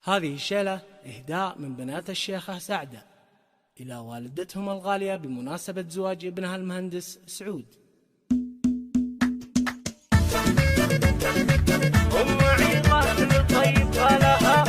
هذه الشيلة إهداء من بنات الشيخة سعدة إلى والدتهم الغالية بمناسبة زواج ابنها المهندس سعود. أم عيضة كل طيب لها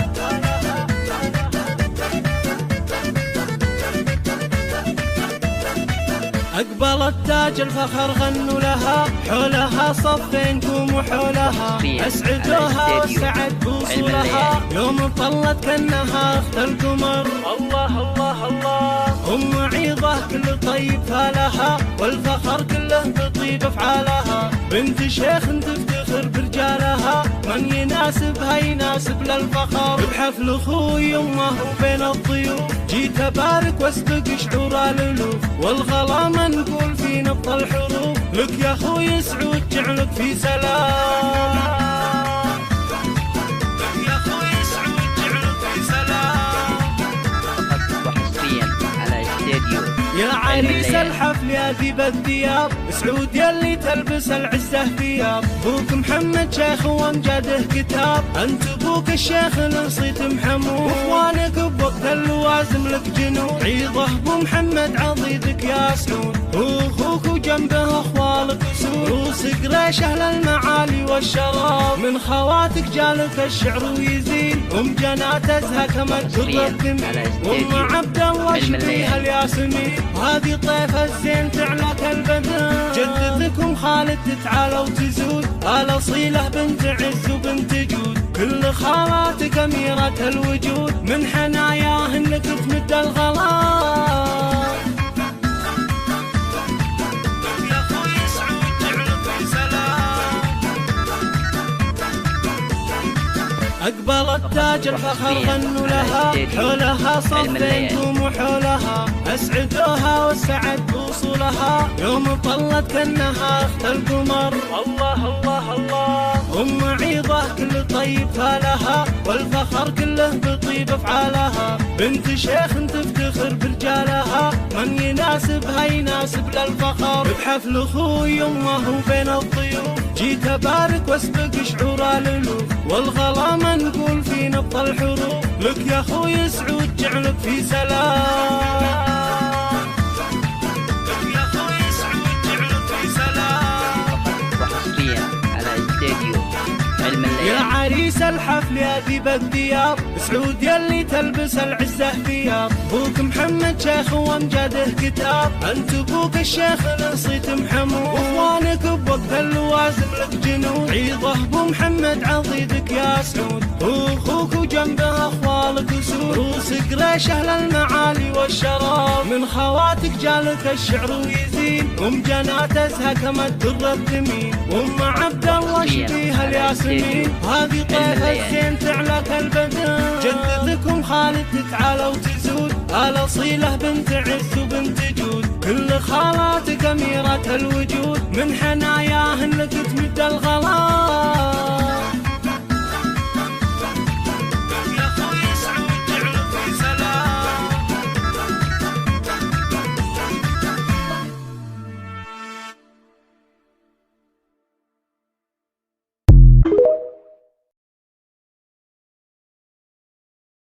أقبلت تاج الفخر غنوا لها، حولها صفينكم وحولها أسعدوها والسعد بوصولها، يوم طلت كأنها أخت القمر. الله الله الله أم عيضة كل طيب فالها، والفخر كله بطيب أفعالها، بنت شيخ تفتخر برجالها، من يناسبها يناسب للفخر. بحفل أخوي أمه وبين الضيوف جيت أبارك واسبق شعور الألوف، والغلا ما نقول في نبض الحروف، لك يا أخوي سعود جعلك في سلام. لك يا أخوي سعود جعلك في سلام. فقط وحصريا على استديو يا عريس الحفل يا ذيب الثياب، سعود يلي تلبس العزة ثياب، بوك محمد شيخ وامجاده كتاب، انت بوك الشيخ نصيت محمود، واخوانك بوقت اللوازم لك جنود، عيضه بو محمد عضيدك يا سعود، واخوك وجنبه اخوالك سود، روس قريش اهل المعالي والشراب، من خواتك جالك الشعر ويزين، ام جنات ازهى كما الدر الثمين، وام عبد الله شبيها الياسمين، هذه طيف الزين تعلق البدن، جدتكم خالد تتعالى وتزود، الأصيلة بنت عز وبنت جود، كل خالاتك أميرة الوجود، من حناياهن لك تمد الغلا. يا أخوي سعود جعلك في سلام. أقبلت تاج الفخر غنوا لها، حولها صفينكم وحولها أسعدوها والسعد بوصولها، يوم طلت كأنها أخت القمر. الله الله الله أم عيضة كل طيب فالها، والفخر كله بطيب أفعالها، بنت شيخ تفتخر برجالها، من يناسبها يناسب للفخر. بحفل أخوي أمه وبين الضيوف جيت أبارك واسبق شعور الألوف، والغلا ما نقول في نبض الحروف، لك يا أخوي سعود جعلك في سلام. لك يا أخوي سعود جعلك في سلام. فقط وحصريا على استديو يا عريس الحفل يا ذيب الثياب، سعود يلي تلبس العزة ثياب، بوك محمد شيخ وامجاده كتاب، انت بوك الشيخ نصيت محمود، واخوانك بوقت اللوازم لك جنود، عيضه بو محمد عضيدك يا سعود، واخوك وجنبه اخوالك سود، روس قريش اهل المعالي والشراب، من خواتك جالك الشعر ويزين، ام جنات ازهى كما الدر الثمين، وام عبد الله شبيها الياسمين، هذه طيف الزين تعلق البدن، جدتكم خالد تتعالى وتزود، الأصيلة بنت عز وبنت جود، كل خالاتك أميرة الوجود، من حناياهن لك تمد الغلا.